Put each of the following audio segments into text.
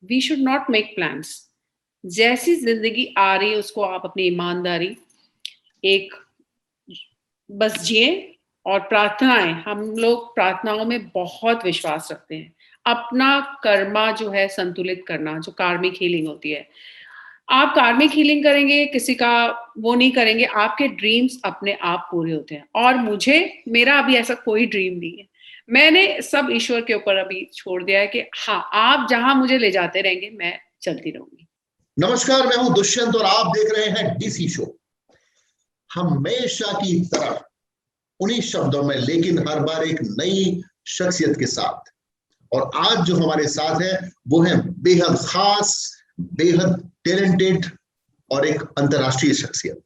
We should not make plans. जैसी जिंदगी आ रही है उसको आप अपनी ईमानदारी एक बस जिए। और प्रार्थनाएं, हम लोग प्रार्थनाओं में बहुत विश्वास रखते हैं। अपना कर्मा जो है संतुलित करना, जो कार्मिक हीलिंग होती है। आप कार्मिक हीलिंग करेंगे, किसी का वो नहीं करेंगे, आपके ड्रीम्स अपने आप पूरे होते हैं। और मेरा अभी ऐसा कोई ड्रीम नहीं है। मैंने सब ईश्वर के ऊपर अभी छोड़ दिया है कि हाँ, आप जहां मुझे ले जाते रहेंगे मैं चलती रहूंगी। नमस्कार, मैं हूं दुष्यंत और आप देख रहे हैं डीसी शो। हमेशा की तरह उन्हीं शब्दों में, लेकिन हर बार एक नई शख्सियत के साथ। और आज जो हमारे साथ है वो है बेहद खास, बेहद टैलेंटेड और एक अंतर्राष्ट्रीय शख्सियत।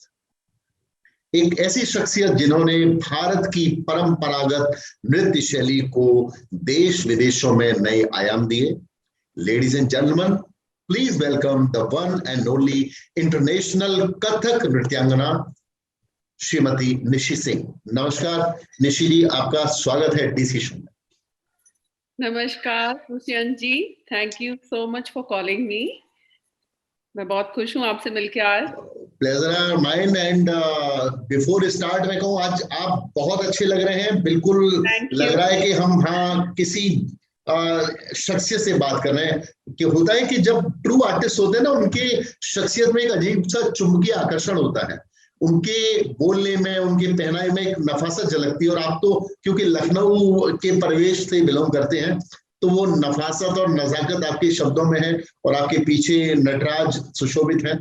एक ऐसी शख्सियत जिन्होंने भारत की परंपरागत नृत्य शैली को देश विदेशों में नए आयाम दिए। Ladies and gentleman, please welcome the one and only international Kathak नृत्यांगना श्रीमती निशी सिंह। नमस्कार निशी जी, आपका स्वागत है डीसी शो में। नमस्कार Dushyant ji, thank you so much for calling me. मैं बहुत खुश हूँ आपसे मिलके आज। Pleasure are mine. And before start मैं कहूँ, आज आप बहुत अच्छे लग रहे हैं। बिल्कुल लग रहा है कि हम किसी शख्सियत से बात कर रहे हैं। कि होता है कि जब ट्रू आर्टिस्ट होते हैं ना, उनके शख्सियत में एक अजीब सा चुंबकीय आकर्षण होता है। उनके बोलने में, उनके पहनावे में एक नफासत झलकती है। और आप तो क्योंकि लखनऊ के परिवेश से बिलोंग करते हैं, तो वो नफासत और नजाकत आपके शब्दों में है और आपके पीछे नटराज सुशोभित है।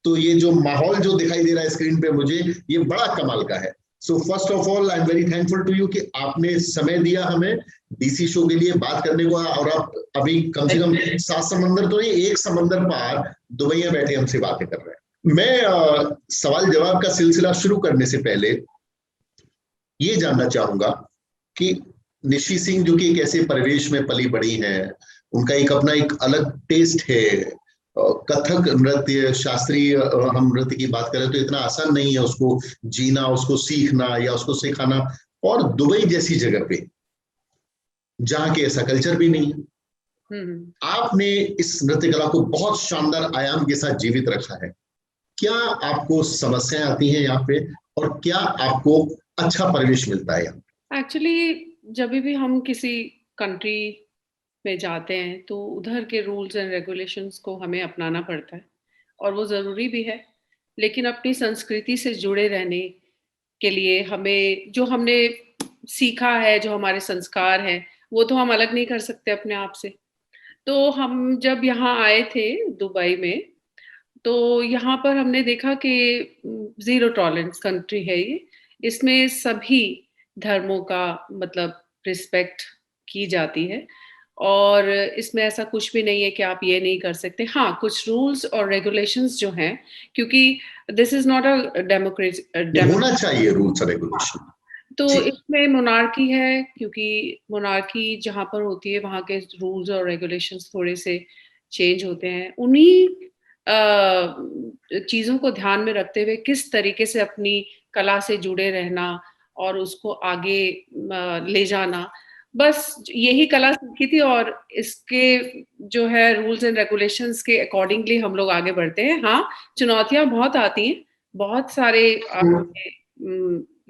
तो ये जो माहौल जो दिखाई दे रहा है स्क्रीन पे मुझे, ये बड़ा कमाल का है। So first of all I am very thankful to you कि आपने समय दिया हमें डीसी शो के लिए बात करने को। और आप अभी कम से कम 7 समंदर तो नहीं, 1 समंदर पार दुबई में बैठे हमसे बातें कर रहे हैं। मैं सवाल जवाब का सिलसिला शुरू करने से पहले ये जानना चाहूंगा कि निशी सिंह, जो कि एक ऐसे परिवेश में पली बड़ी हैं, उनका एक अपना एक अलग टेस्ट है। कथक नृत्य, शास्त्रीय हम नृत्य की बात करें तो इतना आसान नहीं है उसको जीना, उसको सीखना या उसको सिखाना। और दुबई जैसी जगह पे जहाँ के ऐसा कल्चर भी नहीं है, आपने इस नृत्य कला को बहुत शानदार आयाम के साथ जीवित रखा है। क्या आपको समस्याएं आती हैं यहाँ पे, और क्या आपको अच्छा परिवेश मिलता है यहाँ? एक्चुअली जब भी हम किसी कंट्री में जाते हैं तो उधर के रूल्स एंड रेगुलेशंस को हमें अपनाना पड़ता है, और वो ज़रूरी भी है। लेकिन अपनी संस्कृति से जुड़े रहने के लिए हमें, जो हमने सीखा है, जो हमारे संस्कार हैं, वो तो हम अलग नहीं कर सकते अपने आप से। तो हम जब यहाँ आए थे दुबई में, तो यहाँ पर हमने देखा कि ज़ीरो टॉलरेंस कंट्री है ये। इसमें सभी धर्मों का मतलब रिस्पेक्ट की जाती है, और इसमें ऐसा कुछ भी नहीं है कि आप ये नहीं कर सकते। हाँ, कुछ रूल्स और रेगुलेशंस जो हैं, क्योंकि this is not a democracy होना चाहिए रूल्स और रेगुलेशन। तो इसमें मोनार्की है, क्योंकि मोनार्की जहाँ पर होती है वहाँ के रूल्स और रेगुलेशंस थोड़े से चेंज होते हैं। उन्हीं चीज़ों को ध्यान में रखते हुए किस तरीके से अपनी कला से जुड़े रहना और उसको आगे ले जाना, बस यही कला सीखी थी। और इसके जो है रूल्स एंड रेगुलेशंस के अकॉर्डिंगली हम लोग आगे बढ़ते हैं। हाँ, चुनौतियाँ बहुत आती हैं, बहुत सारे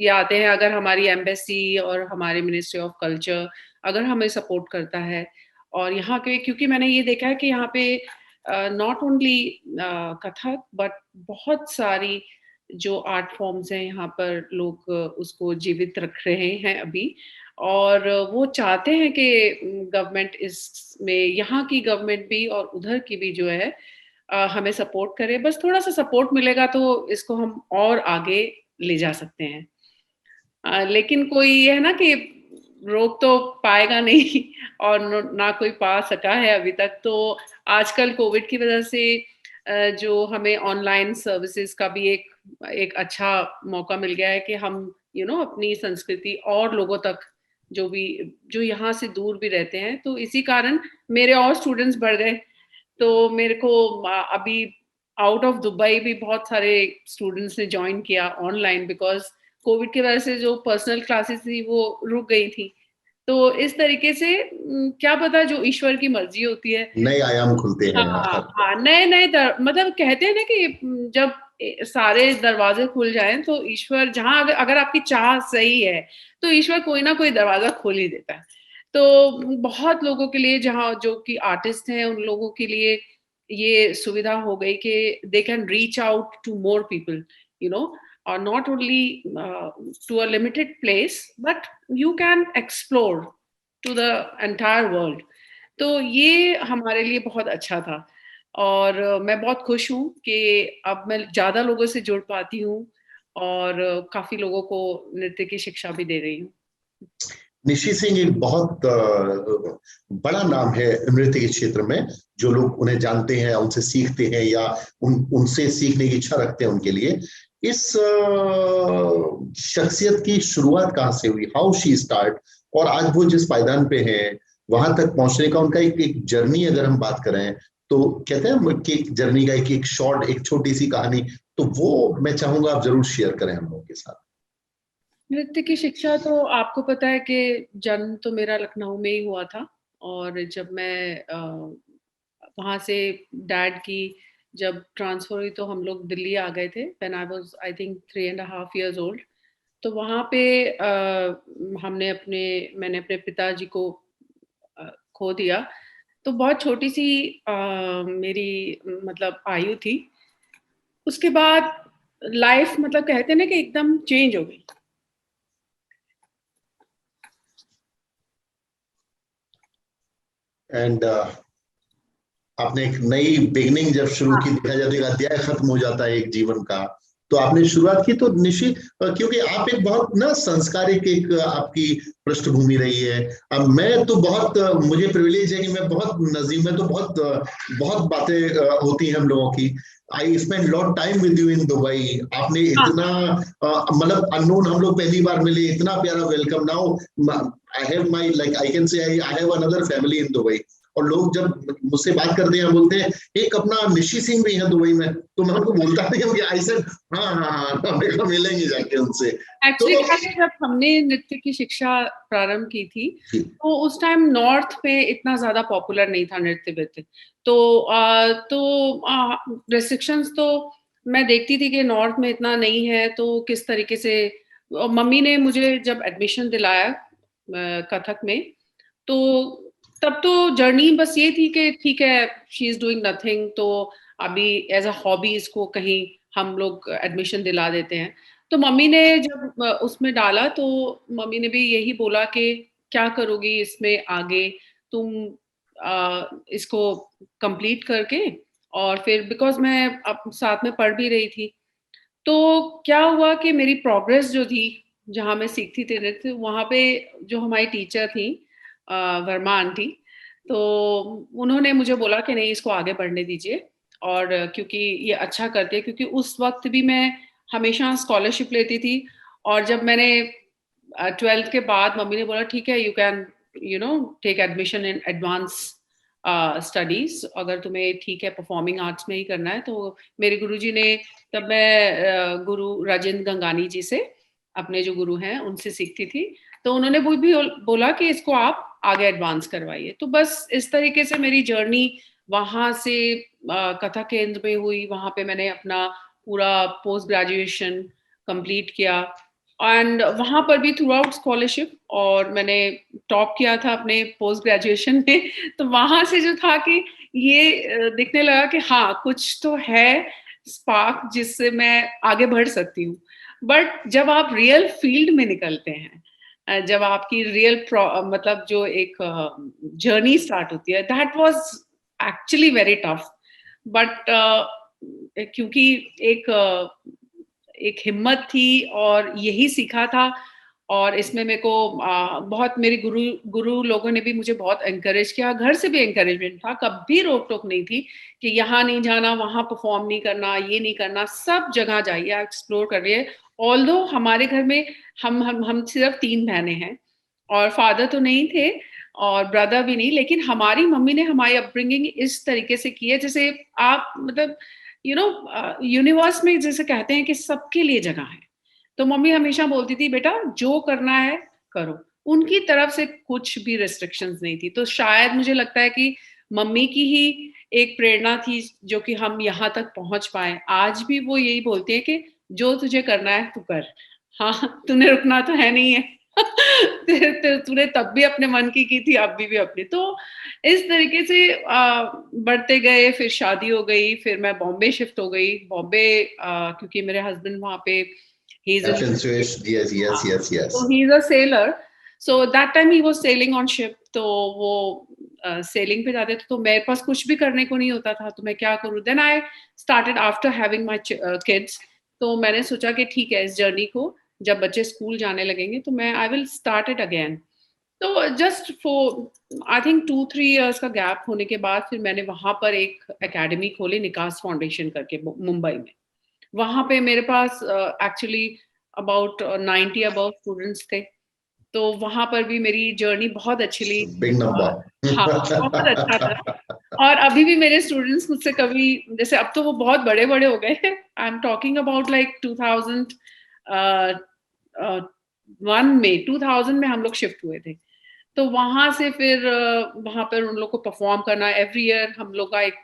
ये आते हैं। अगर हमारी एम्बेसी और हमारे मिनिस्ट्री ऑफ कल्चर अगर हमें सपोर्ट करता है, और यहाँ के, क्योंकि मैंने ये देखा है कि यहाँ पे नॉट ओनली कथक बट बहुत सारी जो आर्ट फॉर्म्स हैं यहाँ पर लोग उसको जीवित रख रहे हैं अभी। और वो चाहते हैं कि गवर्नमेंट इसमें, यहाँ की गवर्नमेंट भी और उधर की भी जो है हमें सपोर्ट करे। बस थोड़ा सा सपोर्ट मिलेगा तो इसको हम और आगे ले जा सकते हैं। लेकिन कोई ये है ना कि रोक तो पाएगा नहीं और ना कोई पा सका है अभी तक। तो आजकल कोविड की वजह से जो हमें ऑनलाइन सर्विसेज का भी एक अच्छा मौका मिल गया है कि हम अपनी संस्कृति और लोगों तक, जो यहाँ से दूर भी रहते हैं, तो इसी कारण मेरे और स्टूडेंट्स बढ़ गए। तो मेरे को अभी आउट ऑफ दुबई भी बहुत सारे स्टूडेंट्स ने ज्वाइन किया ऑनलाइन, बिकॉज कोविड की वजह से जो पर्सनल क्लासेस थी वो रुक गई थी। तो इस तरीके से क्या पता जो ईश्वर की मर्जी होती है, नए आयाम खुलते हैं। हाँ हाँ, नए नए मतलब कहते हैं ना कि जब सारे दरवाजे खुल जाएं तो ईश्वर जहां अगर आपकी चाह सही है तो ईश्वर कोई ना कोई दरवाजा खोल ही देता है। तो बहुत लोगों के लिए, जहाँ जो कि आर्टिस्ट हैं, उन लोगों के लिए ये सुविधा हो गई कि they can reach out to more people, you know, और not only to a limited place, but you can explore to the entire world. तो ये हमारे लिए बहुत अच्छा था और मैं बहुत खुश हूँ कि अब मैं ज़्यादा लोगों से जुड़ पाती हूँ और काफ़ी लोगों को नृत्य की शिक्षा भी दे रही हूँ। निशी सिंह एक बहुत बड़ा नाम है नृत्य के क्षेत्र में। जो लोग उन्हें जानते हैं, उनसे सीखते हैं या उनसे सीखने की इच्छा रखते हैं, उनके लिए इस शख्सियत की शुरुआत कहाँ से हुई, हाउ शी स्टार्ट, और आज वो जिस पायदान पे हैं वहां तक पहुंचने का उनका एक जर्नी अगर हम बात करें तो कहते हैं कि एक जर्नी का एक शॉर्ट, एक छोटी सी कहानी, तो वो मैं चाहूंगा आप जरूर शेयर करें हम लोगों के साथ। नृत्य की शिक्षा तो आपको पता है कि जन्म तो मेरा लखनऊ में ही हुआ था और जब मैं वहाँ से डैड की जब ट्रांसफर हुई तो हम लोग दिल्ली आ गए थे when I was I think 3.5 years old। तो वहाँ पे मैंने अपने पिताजी को खो दिया। तो बहुत छोटी सी मेरी मतलब आयु थी। उसके बाद लाइफ मतलब कहते हैं ना कि एकदम चेंज हो गई। एंड आपने एक नई बिगनिंग जब शुरू की, हाँ, देखा जाए तो एक अध्याय खत्म हो जाता है एक जीवन का, तो आपने शुरुआत की। तो निशी, क्योंकि आप एक बहुत ना संस्कारिक एक आपकी पृष्ठभूमि रही है। अब मैं तो बहुत मुझे प्रिविलेज है कि मैं बहुत नजीब में तो बहुत बहुत बातें होती हैं हम लोगों की। I spend lot time with you in Dubai. आपने हाँ, इतना मतलब अननोन, हम लोग पहली बार मिले, इतना प्यारा welcome. Now I have my like I can say I have another family in Dubai. और लोग जब मुझसे बात करते हैं बोलते हैं एक अपना निशी सिंह भी है दुबई में, तो मैं उनको बोलता नहीं हूँ कि आई सेड हाँ हाँ हाँ, हमें मिलेंगे जाके उनसे। एक्चुअली तो क्या है, जब हमने नृत्य की शिक्षा प्रारंभ की थी जी, तो उस टाइम नॉर्थ में इतना ज्यादा पॉपुलर नहीं था नृत्य वित्य। तो रेस्ट्रिक्शंस तो मैं देखती थी कि नॉर्थ में इतना नहीं है, तो किस तरीके से मम्मी ने मुझे जब एडमिशन दिलाया कथक में, तो तब तो जर्नी बस ये थी कि ठीक है, शी इज डूइंग नथिंग, तो अभी एज अ हॉबी इसको कहीं हम लोग एडमिशन दिला देते हैं। तो मम्मी ने जब उसमें डाला तो मम्मी ने भी यही बोला कि क्या करोगी इसमें आगे, तुम इसको कंप्लीट करके, और फिर बिकॉज मैं अब साथ में पढ़ भी रही थी, तो क्या हुआ कि मेरी प्रोग्रेस जो थी, जहाँ मैं सीखती थी नृत्य, वहाँ पे जो हमारी टीचर थी वर्मा आंटी, तो उन्होंने मुझे बोला कि नहीं, इसको आगे बढ़ने दीजिए, और क्योंकि ये अच्छा करती है, क्योंकि उस वक्त भी मैं हमेशा स्कॉलरशिप लेती थी। और जब मैंने 12th के बाद मम्मी ने बोला ठीक है, you can take admission in advance studies, अगर तुम्हें ठीक है परफॉर्मिंग आर्ट्स में ही करना है। तो मेरे गुरुजी ने, तब मैं गुरु राजेंद्र गंगानी जी से, अपने जो गुरु हैं उनसे सीखती थी, तो उन्होंने वो भी बोला कि इसको आप आगे एडवांस करवाइए। तो बस इस तरीके से मेरी जर्नी वहां से कथक केंद्र में हुई। वहां पे मैंने अपना पूरा पोस्ट ग्रेजुएशन कंप्लीट किया एंड वहां पर भी थ्रू आउट स्कॉलरशिप, और मैंने टॉप किया था अपने पोस्ट ग्रेजुएशन में। तो वहां से जो था कि ये दिखने लगा कि हाँ, कुछ तो है स्पार्क जिससे मैं आगे बढ़ सकती हूँ। बट जब आप रियल फील्ड में निकलते हैं, जब आपकी रियल मतलब जो एक जर्नी स्टार्ट होती है, that was actually very tough. But क्योंकि एक एक हिम्मत थी और यही सीखा था, और इसमें मेरे को बहुत मेरे गुरु गुरु लोगों ने भी मुझे बहुत एनकरेज किया, घर से भी एनकरेजमेंट था, कभी रोक टोक नहीं थी कि यहाँ नहीं जाना, वहाँ परफॉर्म नहीं करना, ये नहीं करना, सब जगह जाइए, एक्सप्लोर करिए। ऑल्दो हमारे घर में हम सिर्फ 3 बहनें हैं, और फादर तो नहीं थे और ब्रदर भी नहीं, लेकिन हमारी मम्मी ने हमारी अपब्रिंगिंग इस तरीके से की है जैसे आप मतलब यूनिवर्स में जैसे कहते हैं कि सबके लिए जगह है। तो मम्मी हमेशा बोलती थी बेटा जो करना है करो, उनकी तरफ से कुछ भी रिस्ट्रिक्शंस नहीं थी। तो शायद मुझे लगता है कि मम्मी की ही एक प्रेरणा थी जो कि हम यहाँ तक पहुँच पाए। आज भी वो यही बोलती है कि जो तुझे करना है तू कर। हाँ, तूने रुकना तो है नहीं है। तूने तब भी अपने मन की थी, अभी भी अपनी। तो इस तरीके से बढ़ते गए, फिर शादी हो गई, फिर मैं बॉम्बे शिफ्ट हो गई। बॉम्बे क्योंकि मेरे हस्बैंड वहाँ पे he is Captain Suresh, yes, yes, yes, so yes. he's a sailor. So that time he was sailing on ship. तो वो सेलिंग पे जाते थे तो मेरे पास कुछ भी करने को नहीं होता था तो मैं क्या करूँ? Then I started after having my kids. तो मैंने सोचा कि ठीक है इस जर्नी को जब बच्चे स्कूल जाने लगेंगे तो मैं I will start it again. तो just for I think 2-3 years का गैप होने के बाद फिर मैंने वहाँ पर एक एकेडमी खोली निकास फाउंडेशन करके मुंबई में। वहाँ पे मेरे पास एक्चुअली अबाउट 90 अबव स्टूडेंट्स थे। तो वहाँ पर भी मेरी जर्नी बहुत एक्चुअली Big number. हाँ, बहुत अच्छा था। और अभी भी मेरे स्टूडेंट्स मुझसे कभी जैसे अब तो वो बहुत बड़े-बड़े हो गए हैं। I am talking about like 2000 अ, 1 में 2000 में हम लोग शिफ्ट हुए थे। तो वहाँ से फिर वहाँ पर उन लोग को परफॉर्म करना एवरी ईयर हम लोग का एक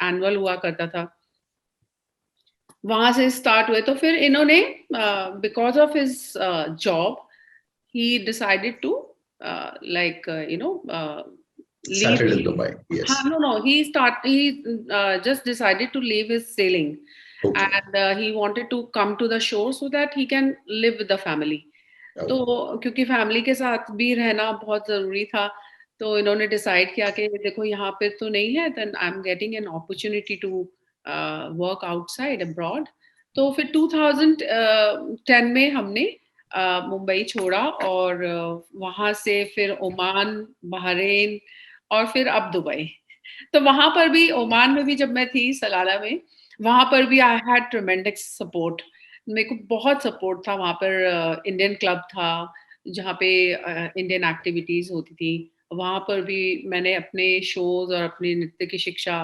एनुअल हुआ करता था। वहाँ से स्टार्ट हुए तो फिर इन्होंने because of his job he decided to leave. Settled in Dubai, yes. No, no, he just decided to leave his sailing, Okay. and he wanted to come to the shore so that he can live with the family. तो Okay. क्योंकि family के साथ भी रहना बहुत ज़रूरी था, तो इन्होंने डिसाइड किया कि देखो यहाँ पे तो नहीं है, then I am getting an opportunity to work outside abroad. तो फिर 2010 में हमने मुंबई छोड़ा और वहाँ से फिर ओमान, बहरीन और फिर अब दुबई। तो वहाँ पर भी ओमान में भी जब मैं थी सलाला में, वहाँ पर भी आई हैड ट्रेमेंडस सपोर्ट। मेरे को बहुत सपोर्ट था वहाँ पर। इंडियन क्लब था जहाँ पे इंडियन एक्टिविटीज होती थी। वहाँ पर भी मैंने अपने शोज और अपने नृत्य की शिक्षा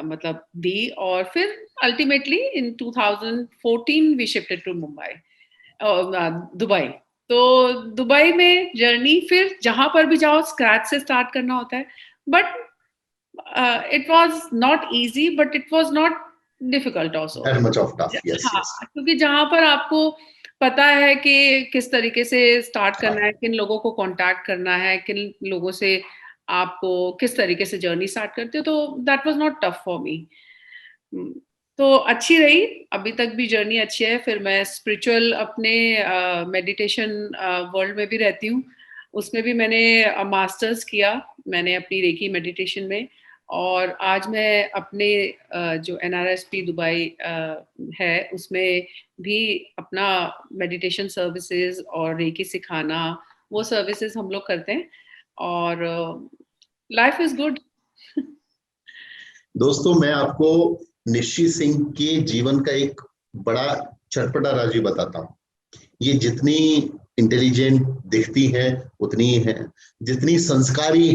मतलब दी और फिर ultimately in 2014 we shifted to Mumbai Dubai. तो दुबई में जर्नी फिर जहाँ पर भी जाओ स्क्रैच से स्टार्ट करना होता है। But it was not easy but it was not difficult also. That much of tough, yes, हाँ, yes. क्योंकि जहाँ पर आपको पता है कि किस तरीके से स्टार्ट करना है, किन लोगों को कॉन्टैक्ट करना है, किन लोगों से आपको किस तरीके से जर्नी स्टार्ट करते हो, तो that was not tough for me. तो अच्छी रही, अभी तक भी जर्नी अच्छी है। फिर मैं स्पिरिचुअल अपने मेडिटेशन वर्ल्ड में भी रहती हूँ। उसमें भी मैंने मास्टर्स किया, मैंने अपनी रेकी मेडिटेशन में। और आज मैं अपने जो एनआरएसपी दुबई है उसमें भी अपना मेडिटेशन सर्विसेज और रेकी सिखाना वो सर्विसेज हम लोग करते हैं और लाइफ इज गुड। दोस्तों, मैं आपको निश्चित सिंह के जीवन का एक बड़ा चटपटा राज बताता हूँ। ये जितनी इंटेलिजेंट दिखती हैं उतनी ही हैं, जितनी संस्कारी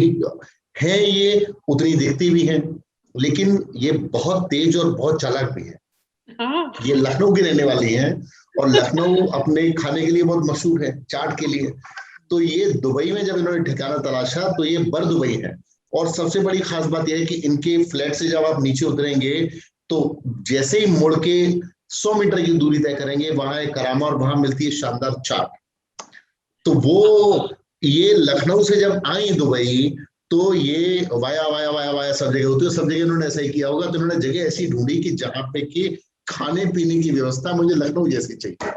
हैं ये उतनी दिखती भी हैं, लेकिन ये बहुत तेज और बहुत चालाक भी है। हाँ। ये लखनऊ की रहने वाली हैं और लखनऊ अपने खाने के लिए बहुत मशहूर है, चाट के लिए। तो ये दुबई में जब इन्होंने ठिकाना तलाशा तो ये बर दुबई है। और सबसे बड़ी खास बात यह है कि इनके फ्लैट से जब आप नीचे उतरेंगे तो जैसे ही मुड़ के 100 मीटर की दूरी तय करेंगे वहां एक करामा और वहां मिलती है शानदार चाट। तो वो ये लखनऊ से जब आई दुबई तो ये वाया वाया वाया वाया सब जगह होती है, सब जगह इन्होंने ऐसा ही किया होगा। तो इन्होंने जगह ऐसी ढूंढी कि जहां पे कि खाने पीने की व्यवस्था मुझे लखनऊ जैसी चाहिए,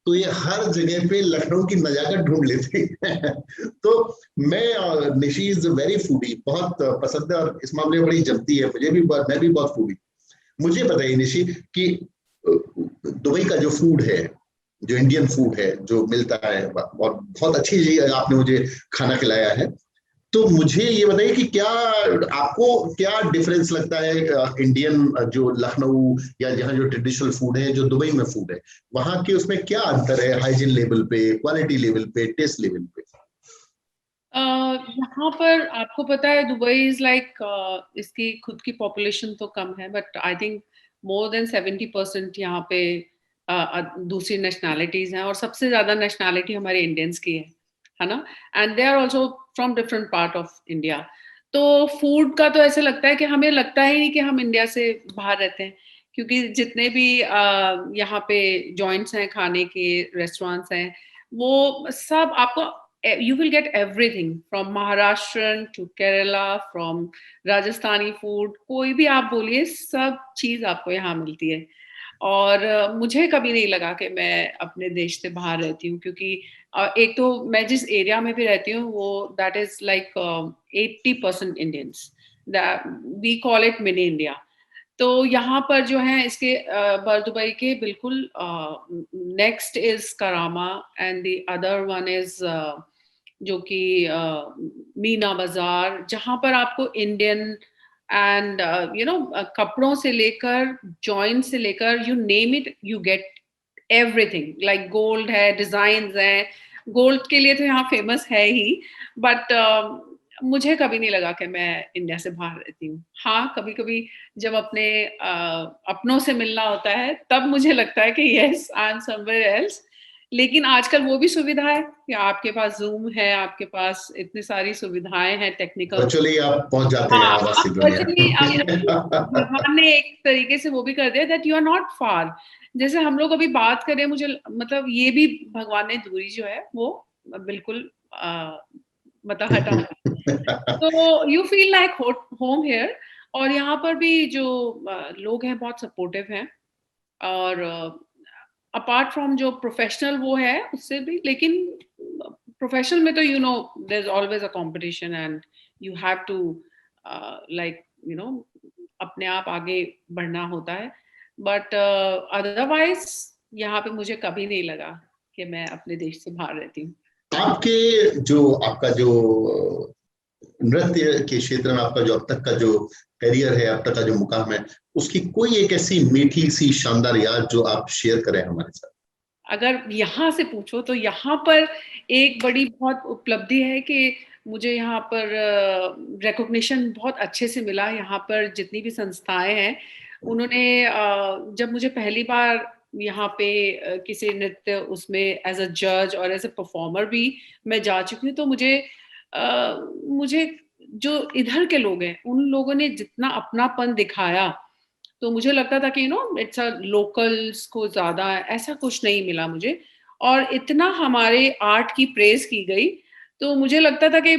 तो ये हर जगह पे लखनऊ की नजाकत ढूंढ लेते हैं। तो मैं निशी इज वेरी फूडी, बहुत पसंद है और इस मामले में बड़ी जमती है मुझे भी, मैं भी बहुत फूडी। मुझे बताइए निशी कि दुबई का जो फूड है, जो इंडियन फूड है जो मिलता है और बहुत अच्छी चीज आपने मुझे खाना खिलाया है, तो मुझे ये बताइए कि क्या आपको क्या डिफरेंस लगता है इंडियन जो लखनऊ या जहाँ जो ट्रेडिशनल फूड है जो दुबई में फूड है, वहां के उसमें क्या अंतर है हाइजीन लेवल पे, क्वालिटी लेवल पे, टेस्ट लेवल पे? यहाँ पर आपको पता है दुबई इज लाइक इसकी खुद की पॉपुलेशन तो कम है but I think more than 70% यहाँ पे दूसरी नेशनैलिटीज हैं, और सबसे ज्यादा नेशनैलिटी हमारे इंडियंस की है ना, and they are also from different part of India. तो फूड का तो ऐसे लगता है कि हमें लगता ही नहीं कि हम इंडिया से बाहर रहते हैं, क्योंकि जितने भी यहाँ पे जॉइंट्स हैं, खाने के रेस्टोरेंट्स हैं, वो सब आपको, you will get everything from Maharashtrian to Kerala, from Rajasthani food, कोई भी आप बोलिए, सब चीज आपको यहाँ मिलती है। और मुझे कभी नहीं लगा कि मैं अपने देश से बाहर रहती हूँ, क्योंकि एक तो मैं जिस एरिया में भी रहती हूँ वो that is like 80% Indians, we call it mini India. तो यहाँ पर जो है इसके बर्दुबई के बिल्कुल next is Karama, and the other one is जो कि मीना बाजार, जहाँ पर आपको इंडियन एंड कपड़ों से लेकर, जॉइंट से लेकर, you name it, you get everything. Like gold है, डिजाइन है, गोल्ड के लिए तो यहाँ फेमस है ही, बट मुझे कभी नहीं लगा कि मैं इंडिया से बाहर रहती हूँ। हाँ, कभी कभी जब अपने अपनों से मिलना होता है तब मुझे लगता है कि yes, I am somewhere else. लेकिन आजकल वो भी सुविधा है कि आपके पास जूम है, आपके पास इतनी सारी सुविधाएं हैं टेक्निकल। वर्चुअली आप पहुंच जाते हैं हाँ, आभासी अब दुनिया। वर्चुअली भगवान ने एक तरीके से वो भी कर दिया that you are not far. जैसे हम लोग अभी बात करें, मुझे मतलब ये भी भगवान ने दूरी जो है वो बिल्कुल मतलब हटा। तो you feel like home here. और यहाँ पर भी जो लोग हैं बहुत सपोर्टिव हैं, और अपार्ट फ्रॉम जो प्रोफेशनल वो है उससे भी, लेकिन प्रोफेशनल में तो there is always a competition, and you have to like अपने आप आगे बढ़ना होता है। बट अदरवाइज यहाँ पे मुझे कभी नहीं लगा कि मैं अपने देश से बाहर रहती हूँ। आपका जो नृत्य के क्षेत्र में आपका जो अब तक का जो करियर है, अब तक का जो मुकाम है, उसकी कोई एक ऐसी मीठी सी शानदार याद जो आप शेयर करें हमारे साथ? अगर यहाँ से पूछो तो यहाँ पर एक बड़ी बहुत उपलब्धि है कि मुझे यहाँ पर रिकॉग्निशन बहुत अच्छे से मिला। यहाँ पर जितनी भी संस्थाएं हैं, उन्होंने जब मुझे पहली बार यहाँ पे किसी नृत्य उसमें एज अ जज और एज अ परफॉर्मर भी मैं जा चुकी हूँ, तो मुझे जो इधर के लोग हैं उन लोगों ने जितना अपनापन दिखाया, तो मुझे लगता था कि इट्स अ लोकल्स को ज्यादा ऐसा कुछ नहीं मिला मुझे। और इतना हमारे आर्ट की प्रेज की गई, तो मुझे लगता था कि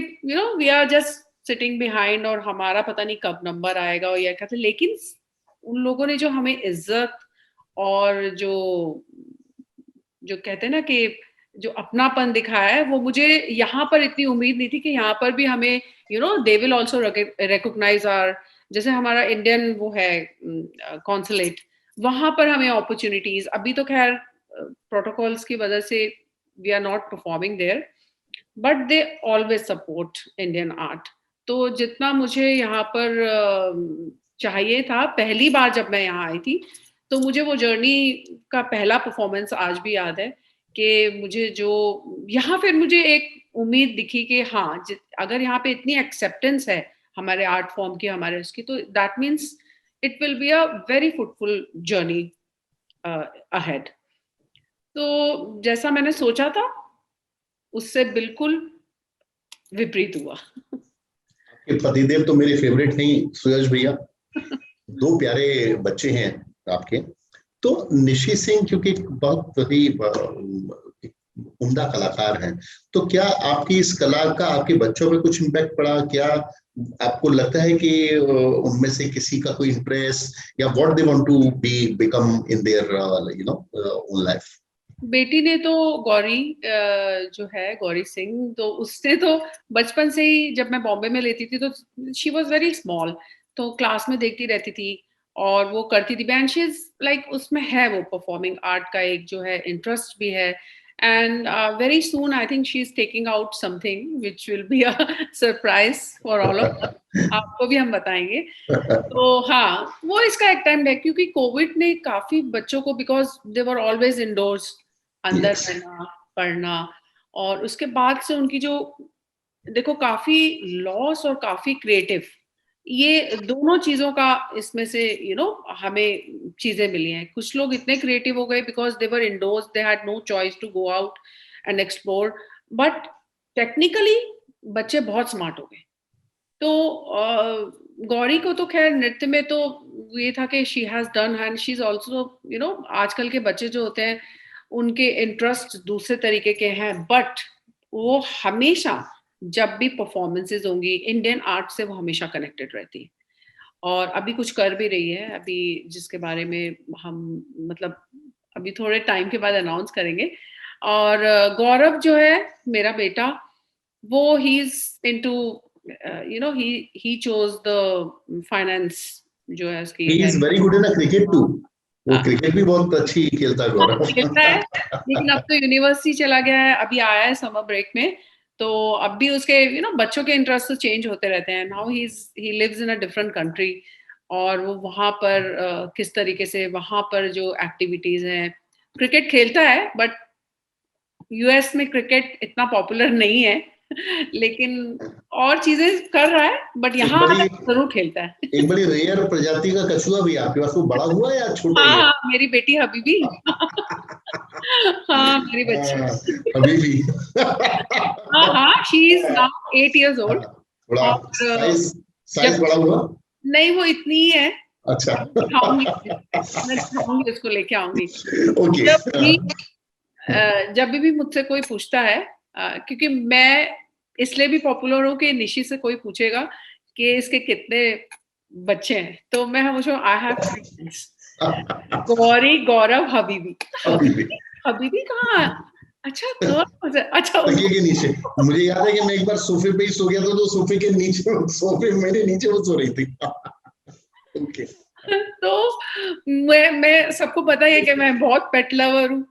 we are just sitting behind, और हमारा पता नहीं कब नंबर आएगा और यह कहते। लेकिन उन लोगों ने जो हमें इज्जत और जो जो कहते हैं ना कि जो अपनापन दिखाया है, वो मुझे यहाँ पर इतनी उम्मीद नहीं थी कि यहाँ पर भी हमें they will also recognise our, जैसे हमारा इंडियन वो है कॉन्सुलेट, वहां पर हमें अपॉर्चुनिटीज, अभी तो खैर प्रोटोकॉल्स की वजह से we are not performing there, but they always support Indian art. तो जितना मुझे यहाँ पर चाहिए था, पहली बार जब मैं यहाँ आई थी, तो मुझे वो जर्नी का पहला परफॉर्मेंस आज भी याद है कि मुझे जो यहाँ फिर मुझे एक उम्मीद दिखी कि हाँ, अगर यहाँ पे इतनी एक्सेप्टेंस है हमारे आर्ट फॉर्म की, हमारे उसकी, तो that means it will be a very fruitful journey ahead. तो जैसा मैंने सोचा था उससे बिल्कुल विपरीत हुआ। आपके पतिदेव तो मेरे फेवरेट नहीं, सूरज भैया। दो प्यारे बच्चे हैं आपके। तो निशी सिंह क्योंकि बहुत ही उम्दा कलाकार हैं, तो क्या आपकी इस कला का आपके बच्चों पे कुछ इम्पैक्ट पड़ा? क्या आपको लगता है कि उनमें से किसी का कोई इंटरेस्ट, या what they want to be become in their own life? बेटी ने तो गौरी जो है गौरी सिंह, तो उसने तो बचपन से ही, जब मैं बॉम्बे में लेती थी तो शी वॉज वेरी स्मॉल, तो क्लास में देखती रहती थी और वो करती थी। एंड शी इज लाइक, उसमें है वो परफॉर्मिंग आर्ट का एक जो है इंटरेस्ट भी है। And very soon I think she is taking out something which will be a surprise for all of us, आपको भी हम बताएंगे। तो हाँ, वो इसका एक टाइम है, क्योंकि कोविड ने काफी बच्चों को, because they were always indoors, अंदर Yes. रहना, पढ़ना, और उसके बाद से उनकी जो देखो काफी लॉस और काफी क्रिएटिव, ये दोनों चीजों का इसमें से हमें चीजें मिली हैं. कुछ लोग इतने क्रिएटिव हो गए because they were indoors, they had no choice to go out and explore. But technically बच्चे बहुत स्मार्ट हो गए. तो गौरी को तो खैर नृत्य में तो ये था कि she has done and she is also आजकल के बच्चे जो होते हैं उनके इंटरेस्ट दूसरे तरीके के हैं, बट वो हमेशा जब भी परफॉर्मेंसेज होंगी इंडियन आर्ट से वो हमेशा कनेक्टेड रहती है. और अभी कुछ कर भी रही है अभी, जिसके बारे में हम मतलब अभी थोड़े टाइम के बाद अनाउंस करेंगे. और गौरव जो है मेरा बेटा, वो ही is into he chose the finance जो है उसकी ही है. Is very good in cricket too. वो क्रिकेट भी बहुत अच्छी खेलता है गौरव. खेलता है, लेकिन अब तो यूनिवर्सिटी चला गया है, अभी आया है समर ब्रेक में. तो अब भी उसके बच्चों के इंटरेस्ट तो चेंज होते रहते हैं. Now he lives in a different country, और वो वहां पर किस तरीके से वहां पर जो एक्टिविटीज हैं, क्रिकेट खेलता है, बट यूएस में क्रिकेट इतना पॉपुलर नहीं है. लेकिन और चीजें कर रहा है, बट यहाँ जरूर खेलता है. एक बड़ी रेयर प्रजाति का कछुआ भी आपके पास, वो बड़ा हुआ या छोटा ही है? हाँ, मेरी बेटी हबीबी. हाँ, मेरी बच्ची हबीबी. हाँ, she is now 8 years old. थोड़ा साइज बड़ा हुआ? नहीं, वो इतनी ही है. अच्छा. मैं दिखाऊंगी उसको, लेके आऊंगी. ओके. जब भी मुझसे कोई पूछता है, क्योंकि मैं इसलिए भी पॉपुलर हूँ कि निशी से कोई पूछेगा कि इसके कितने बच्चे हैं, तो मैं हमेशा आई हैव गौरी, गौरव, हबीबी. हबीबी कहाँ? अच्छा, अच्छा तकिए के नीचे. मुझे याद है कि मैं एक बार सोफे पे ही सो गया था, तो सोफे के नीचे, सोफे मेरे नीचे वो सो रही थी. ओके. तो मैं सबको पता है कि मैं बहुत पेट लवर हूँ,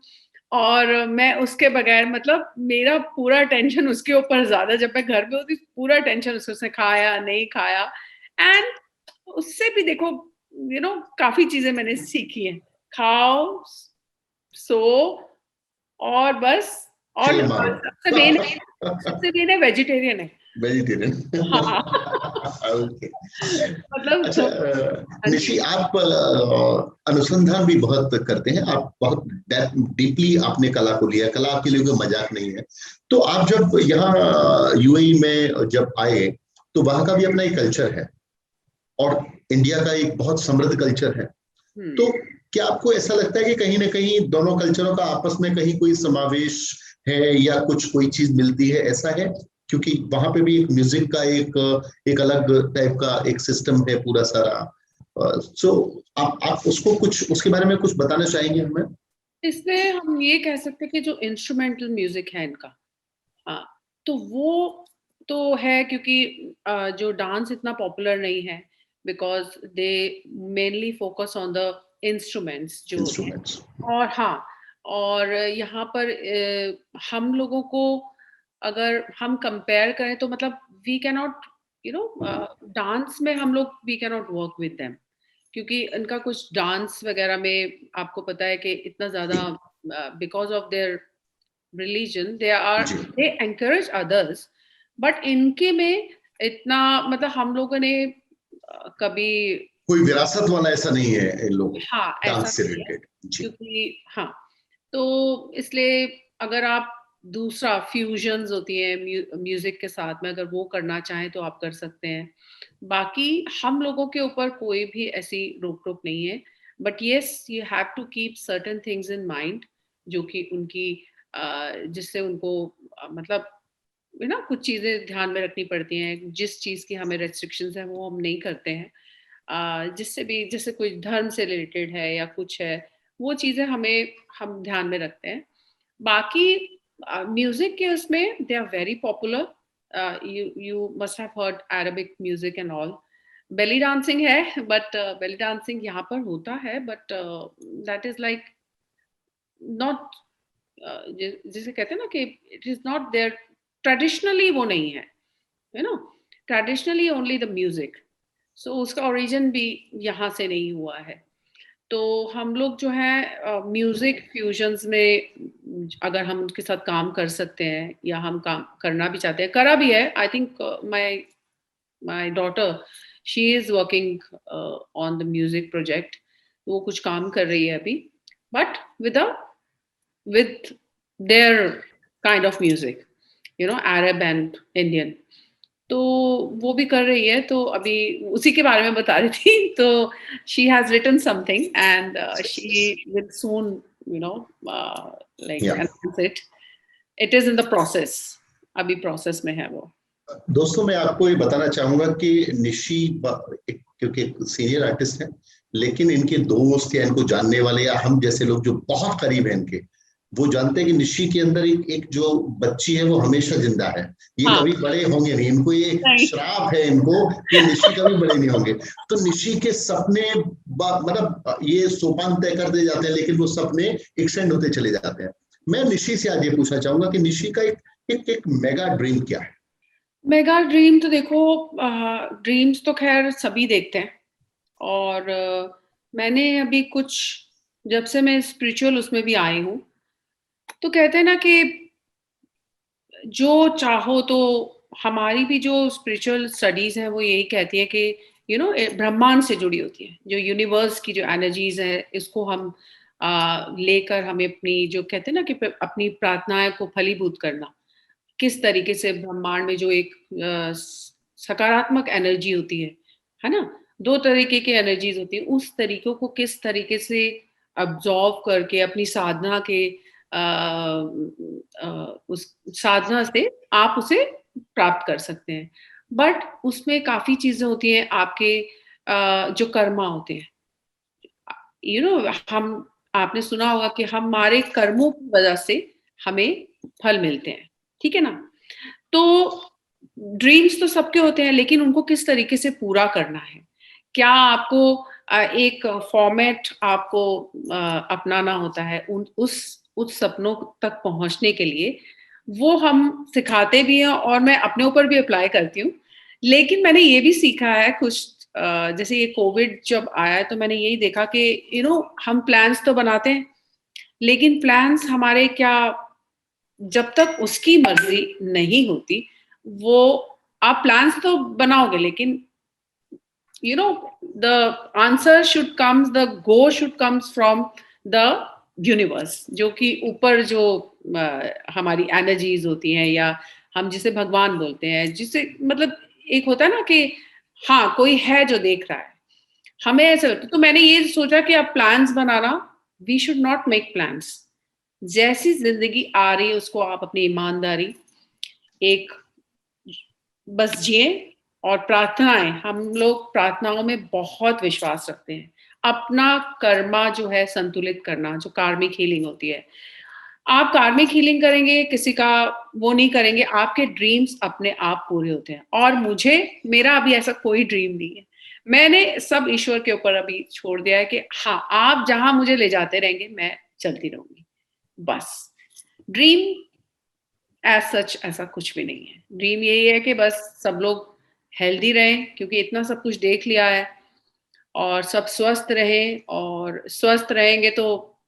और मैं उसके बगैर मतलब मेरा पूरा टेंशन उसके ऊपर ज्यादा. जब मैं घर पे होती पूरा टेंशन उसने खाया नहीं खाया. एंड उससे भी देखो काफी चीजें मैंने सीखी हैं. खाओ, सो, और बस. और सबसे मेन है वेजिटेरियन है. वेजिटेरियन. हाँ. ओके. मतलब अच्छा निशी, आप अनुसंधान भी बहुत करते हैं, आप बहुत डीपली आपने कला को लिया. कला आपके लिए कोई मजाक नहीं है. तो आप जब यहाँ यूएई में जब आए, तो वहां का भी अपना एक कल्चर है और इंडिया का एक बहुत समृद्ध कल्चर है. तो क्या आपको ऐसा लगता है कि कहीं ना कहीं दोनों कल्चरों का आपस में कहीं कोई समावेश है या कुछ कोई चीज मिलती है, ऐसा है? क्योंकि वहां पे भी एक म्यूजिक का एक अलग टाइप का एक सिस्टम है पूरा सारा. सो आप उसको कुछ उसके बारे में कुछ बताना चाहेंगे हमें? इसमें हम ये कह सकते हैं कि जो इंस्ट्रूमेंटल म्यूजिक है इनका, हाँ, तो वो तो है, क्योंकि जो डांस इतना पॉपुलर नहीं है because they mainly focus on the instruments जो हैं. और हाँ, और यहाँ पर हम लोगों को अगर हम कंपेयर करें तो मतलब वी कैन नॉट डांस में हम लोग we can not work with them, क्योंकि इनका कुछ डांस वगैरह में आपको पता है कि इतना ज्यादा because of their religion they encourage others, but इनके में इतना मतलब हम लोगों ने कभी कोई विरासत वाला ऐसा नहीं है इन लोगों. हाँ, डांस से ऐसा रिलेटेड. क्योंकि हाँ, तो इसलिए अगर आप दूसरा फ्यूजन्स होती है म्यूजिक के साथ में, अगर वो करना चाहें तो आप कर सकते हैं. बाकी हम लोगों के ऊपर कोई भी ऐसी रोक टोक नहीं है. But yes, you have to keep certain things in mind, जो कि उनकी जिससे उनको मतलब कुछ चीजें ध्यान में रखनी पड़ती हैं. जिस चीज की हमें रेस्ट्रिक्शंस है वो हम नहीं करते हैं. जिससे भी जैसे कोई धर्म से रिलेटेड है या कुछ है, वो चीजें हम ध्यान में रखते हैं. बाकी म्यूजिक के उसमें they are very popular. You must have heard Arabic music and all. Belly dancing है, बट बेली डांसिंग यहाँ पर होता है, but that is like not, जिसे कहते हैं ना कि it is not there traditionally. वो नहीं है, traditionally only the music. So उसका ओरिजिन भी यहाँ से नहीं हुआ है. तो हम लोग जो है म्यूजिक फ्यूजन्स में अगर हम उनके साथ काम कर सकते हैं या हम काम करना भी चाहते हैं, करा भी है. I think my daughter, she is working on the music project, वो कुछ काम कर रही है अभी, but with their kind of music, you know, Arab and Indian. तो वो भी कर रही है, तो अभी उसी के बारे में बता रही थी। तो she has written something and she will soon, you know, like Yeah. announce it. It is in the process, अभी process में है वो। दोस्तों मैं आपको ये बताना चाहूंगा कि निशी क्योंकि सीनियर आर्टिस्ट हैं, लेकिन इनके दोस्त या इनको जानने वाले या हम जैसे लोग जो बहुत करीब हैं इनके, वो जानते हैं कि निशी के अंदर एक जो बच्ची है वो हमेशा जिंदा है। ये हाँ। कभी बड़े होंगे नहीं, इनको ये श्राप है इनको कि निशी कभी बड़े नहीं होंगे। तो निशी के सपने मतलब ये सोपान तय कर दे जाते हैं, लेकिन वो सपने एक्सटेंड होते चले जाते हैं। मैं निशी से आज ये पूछना चाहूंगा कि निशी का एक मेगा ड्रीम क्या है? मेगा ड्रीम तो देखो, ड्रीम्स तो खैर सभी देखते हैं, और मैंने अभी कुछ, जब से मैं स्पिरिचुअल उसमें भी आई हूँ, तो कहते हैं ना कि जो चाहो, तो हमारी भी जो स्पिरिचुअल स्टडीज हैं वो यही कहती है कि यू नो ब्रह्मांड से जुड़ी होती है, जो यूनिवर्स की जो एनर्जीज है, इसको हम लेकर हमें अपनी जो कहते हैं ना कि अपनी प्रार्थनाएं को फलीभूत करना, किस तरीके से ब्रह्मांड में जो एक सकारात्मक एनर्जी होती है ना, दो तरीके की एनर्जीज होती है, उस तरीकों को किस तरीके से अब्जॉर्व करके अपनी साधना के उस साधना से आप उसे प्राप्त कर सकते हैं। बट उसमें काफी चीजें होती हैं, आपके जो कर्मा होते हैं, यू नो, हम आपने सुना होगा कि हमारे कर्मों की वजह से हमें फल मिलते हैं, ठीक है ना। तो ड्रीम्स तो सबके होते हैं, लेकिन उनको किस तरीके से पूरा करना है, क्या आपको एक फॉर्मेट आपको अपनाना होता है उस सपनों तक पहुंचने के लिए, वो हम सिखाते भी हैं और मैं अपने ऊपर भी अप्लाई करती हूँ। लेकिन मैंने ये भी सीखा है कुछ, जैसे ये कोविड जब आया तो मैंने यही देखा कि यू नो हम प्लान्स तो बनाते हैं, लेकिन प्लान्स हमारे क्या, जब तक उसकी मर्जी नहीं होती, वो आप प्लान्स तो बनाओगे, लेकिन you know the answer should comes, the go should comes from the universe, जो कि ऊपर जो हमारी एनर्जीज होती हैं, या हम जिसे भगवान बोलते हैं, जिसे मतलब एक होता है ना कि हाँ कोई है जो देख रहा है, हमें ऐसे। तो मैंने ये सोचा कि अब प्लान्स बनाना, we should not make plans, जैसी जिंदगी आ रही है उसको आप अपनी ईमानदारी एक बस जिए। और प्रार्थनाएं, हम लोग प्रार्थनाओं में बहुत विश्वास रखते हैं, अपना कर्मा जो है संतुलित करना, जो कार्मिक हीलिंग होती है। आप कार्मिक हीलिंग करेंगे, किसी का वो नहीं करेंगे, आपके ड्रीम्स अपने आप पूरे होते हैं। और मेरा अभी ऐसा कोई ड्रीम नहीं है, मैंने सब ईश्वर के ऊपर अभी छोड़ दिया है कि हाँ आप जहां मुझे ले जाते रहेंगे मैं चलती रहूंगी, बस। ड्रीम एज सच ऐसा कुछ भी नहीं है, ड्रीम यही है कि बस सब लोग हेल्दी रहें, क्योंकि इतना सब कुछ देख लिया है, और सब स्वस्थ रहें, और स्वस्थ रहेंगे तो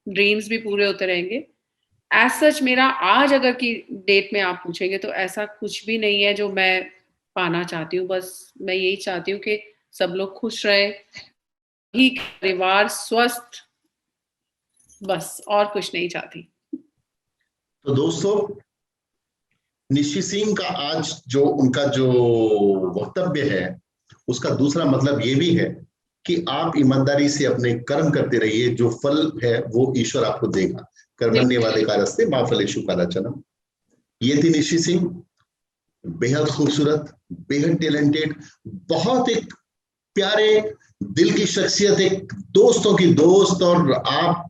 ड्रीम्स भी पूरे होते रहेंगे। एज सच मेरा आज अगर की डेट में आप पूछेंगे तो ऐसा कुछ भी नहीं है जो मैं पाना चाहती हूँ। बस मैं यही चाहती हूँ कि सब लोग खुश रहे, ही परिवार स्वस्थ, बस और कुछ नहीं चाहती। तो दोस्तों, निशी सिंह का आज जो उनका जो वक्तव्य है, उसका दूसरा मतलब ये भी है कि आप ईमानदारी से अपने कर्म करते रहिए, जो फल है वो ईश्वर आपको देगा। कर्मण्येवाधिकारस्ते का रास्ते मां फलेषु कदाचन। ये थी निशी सिंह, बेहद खूबसूरत, बेहद टैलेंटेड, बहुत एक प्यारे दिल की शख्सियत, एक दोस्तों की दोस्त, और आप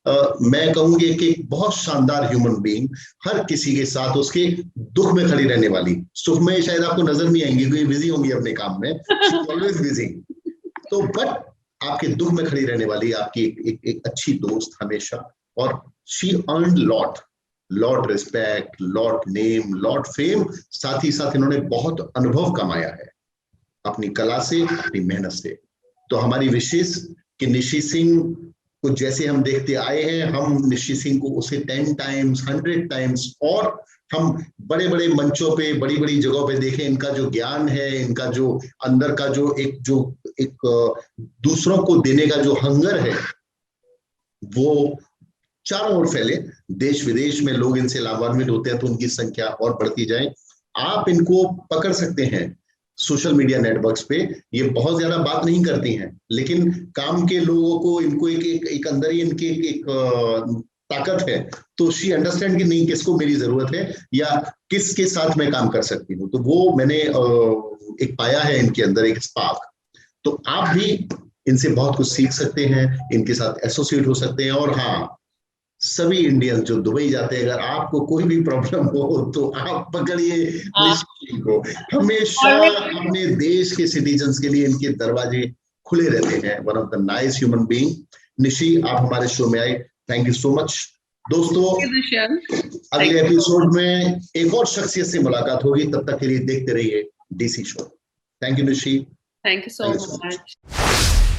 मैं कहूंगी कि बहुत शानदार ह्यूमन बीइंग, हर किसी के साथ उसके दुख में खड़ी रहने वाली। सुख में शायद आपको नजर नहीं आएंगी क्योंकि बिजी होंगी अपने काम में, ऑलवेज बिजी। तो बट आपके दुख में खड़ी रहने वाली आपकी एक अच्छी दोस्त हमेशा। और she earned lot respect, lot name, lot fame, साथ ही साथ इन्होंने बहुत अनुभव कमाया है अपनी कला से, अपनी मेहनत से। तो हमारी विशेष कि निशी सिंह को जैसे हम देखते आए हैं, हम निशी सिंह को उसे 10 टाइम्स 100 टाइम्स और हम बड़े बड़े मंचों पे, बड़ी बड़ी जगहों पे देखें, इनका जो ज्ञान है, इनका जो अंदर का जो एक दूसरों को देने का जो हंगर है, वो चारों ओर फैले, देश विदेश में लोग इनसे लाभान्वित होते हैं, तो उनकी संख्या और बढ़ती जाए। आप इनको पकड़ सकते हैं सोशल मीडिया नेटवर्क्स पे। ये बहुत ज्यादा बात नहीं करती हैं, लेकिन काम के लोगों को, इनको एक अंदर ही इनके एक ताकत है, तो शी अंडरस्टैंड कि नहीं, किसको मेरी जरूरत है या किसके साथ मैं काम कर सकती हूँ। तो वो मैंने एक पाया है इनके अंदर, एक स्पार्क। तो आप भी इनसे बहुत कुछ सीख सकते हैं, इनके साथ एसोसिएट हो सकते हैं। और हाँ, सभी इंडियंस जो दुबई जाते हैं, अगर आपको कोई भी प्रॉब्लम हो तो आप पकड़िए निशी को। हमेशा अपने देश के सिटीजन्स के लिए इनके दरवाजे खुले रहते हैं। One of the nice human being. Nishi, आप हमारे शो में आए, थैंक यू सो मच। दोस्तों, अगले एपिसोड में एक और शख्सियत से मुलाकात होगी। तब तक के लिए देखते रहिए DC show. Thank you Nishi. Thank you so much.